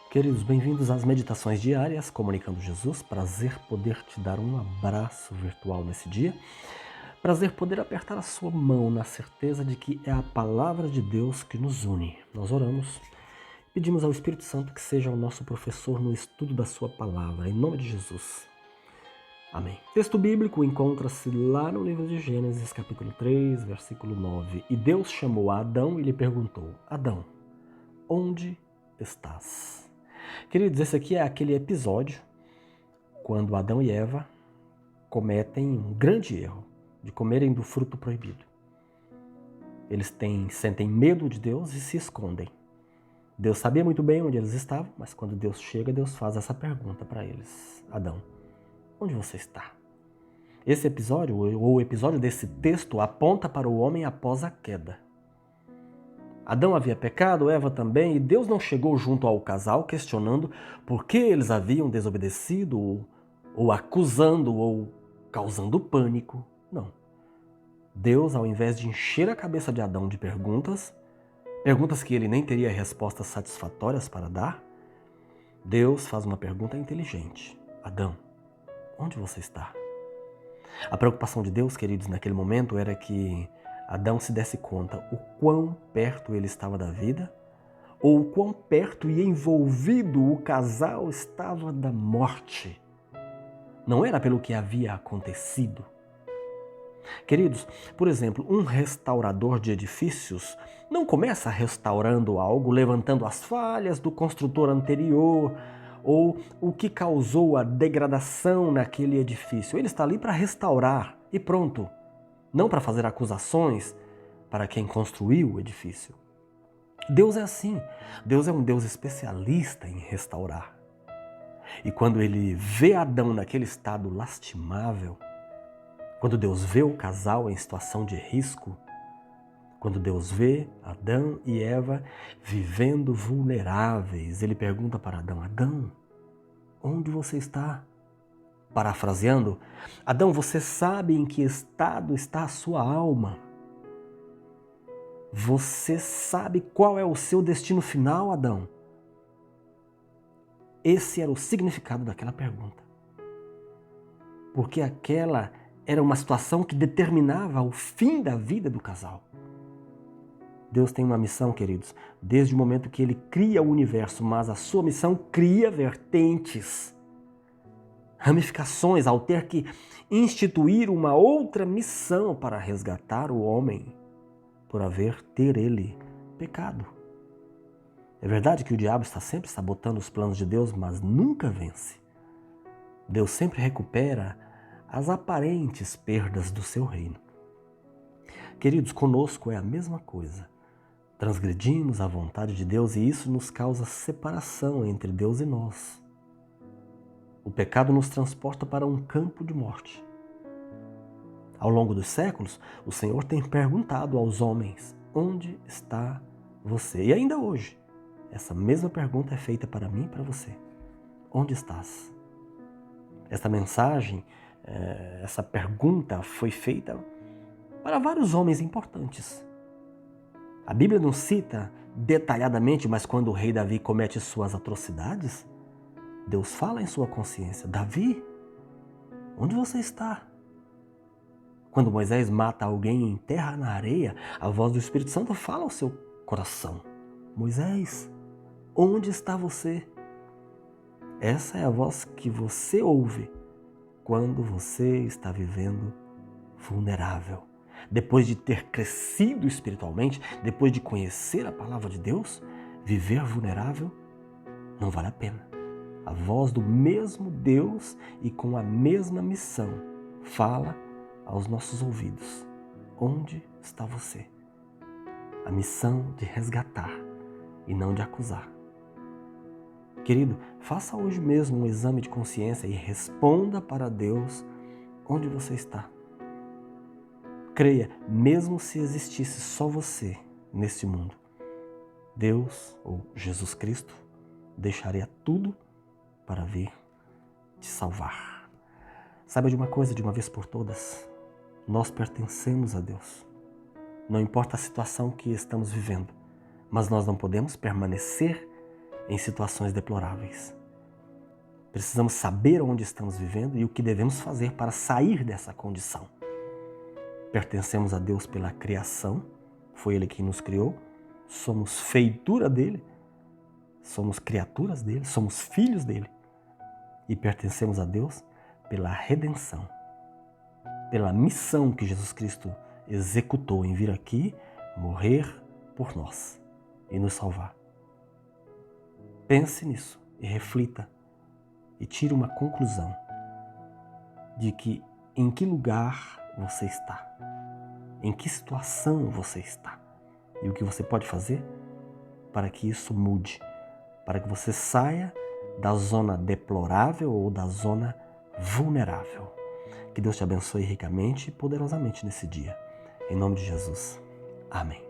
Queridos, bem-vindos às meditações diárias Comunicando Jesus. Prazer poder te dar um abraço virtual nesse dia. Prazer poder apertar a sua mão na certeza de que é a palavra de Deus que nos une. Nós oramos, pedimos ao Espírito Santo que seja o nosso professor no estudo da sua palavra, em nome de Jesus. Amém. O texto bíblico encontra-se lá no livro de Gênesis, capítulo 3, versículo 9. E Deus chamou a Adão e lhe perguntou: Adão, onde estás? Queridos, esse aqui é aquele episódio quando Adão e Eva cometem um grande erro de comerem do fruto proibido. Eles sentem medo de Deus e se escondem. Deus sabia muito bem onde eles estavam, mas quando Deus chega, Deus faz essa pergunta para eles: Adão, onde você está? Esse episódio, ou o episódio desse texto, aponta para o homem após a queda. Adão havia pecado, Eva também, e Deus não chegou junto ao casal questionando por que eles haviam desobedecido, ou acusando, ou causando pânico. Não. Deus, ao invés de encher a cabeça de Adão de perguntas que ele nem teria respostas satisfatórias para dar, Deus faz uma pergunta inteligente: Adão, onde você está? A preocupação de Deus, queridos, naquele momento era que Adão se desse conta o quão perto ele estava da vida, ou o quão perto e envolvido o casal estava da morte. Não era pelo que havia acontecido. Queridos, por exemplo, um restaurador de edifícios não começa restaurando algo, levantando as falhas do construtor anterior, ou o que causou a degradação naquele edifício. Ele está ali para restaurar e pronto. Não para fazer acusações para quem construiu o edifício. Deus é assim. Deus é um Deus especialista em restaurar. E quando ele vê Adão naquele estado lastimável, quando Deus vê o casal em situação de risco, quando Deus vê Adão e Eva vivendo vulneráveis, ele pergunta para Adão: Adão, onde você está? Parafraseando, Adão, você sabe em que estado está a sua alma? Você sabe qual é o seu destino final, Adão? Esse era o significado daquela pergunta. Porque aquela era uma situação que determinava o fim da vida do casal. Deus tem uma missão, queridos, desde o momento que ele cria o universo, mas a sua missão cria vertentes, ramificações, ao ter que instituir uma outra missão para resgatar o homem por ter ele pecado. É verdade que o diabo está sempre sabotando os planos de Deus, mas nunca vence. Deus sempre recupera as aparentes perdas do seu reino. Queridos, conosco é a mesma coisa. Transgredimos a vontade de Deus e isso nos causa separação entre Deus e nós. O pecado nos transporta para um campo de morte. Ao longo dos séculos, o Senhor tem perguntado aos homens: onde está você? E ainda hoje, essa mesma pergunta é feita para mim e para você. Onde estás? Esta mensagem, essa pergunta foi feita para vários homens importantes. A Bíblia não cita detalhadamente, mas quando o rei Davi comete suas atrocidades, Deus fala em sua consciência: Davi, onde você está? Quando Moisés mata alguém e enterra na areia, a voz do Espírito Santo fala ao seu coração: Moisés, onde está você? Essa é a voz que você ouve quando você está vivendo vulnerável. Depois de ter crescido espiritualmente, depois de conhecer a palavra de Deus, viver vulnerável não vale a pena. A voz do mesmo Deus e com a mesma missão fala aos nossos ouvidos: onde está você? A missão de resgatar e não de acusar. Querido, faça hoje mesmo um exame de consciência e responda para Deus onde você está. Creia, mesmo se existisse só você neste mundo, Deus ou Jesus Cristo deixaria tudo para vir te salvar. Saiba de uma coisa, de uma vez por todas: nós pertencemos a Deus. Não importa a situação que estamos vivendo, mas nós não podemos permanecer em situações deploráveis. Precisamos saber onde estamos vivendo e o que devemos fazer para sair dessa condição. Pertencemos a Deus pela criação, foi Ele quem nos criou, somos feitura dEle, somos criaturas dEle, somos filhos dEle e pertencemos a Deus pela redenção, pela missão que Jesus Cristo executou em vir aqui, morrer por nós e nos salvar. Pense nisso e reflita e tire uma conclusão de que em que lugar você está, em que situação você está e o que você pode fazer para que isso mude, para que você saia da zona deplorável ou da zona vulnerável. Que Deus te abençoe ricamente e poderosamente nesse dia. Em nome de Jesus. Amém.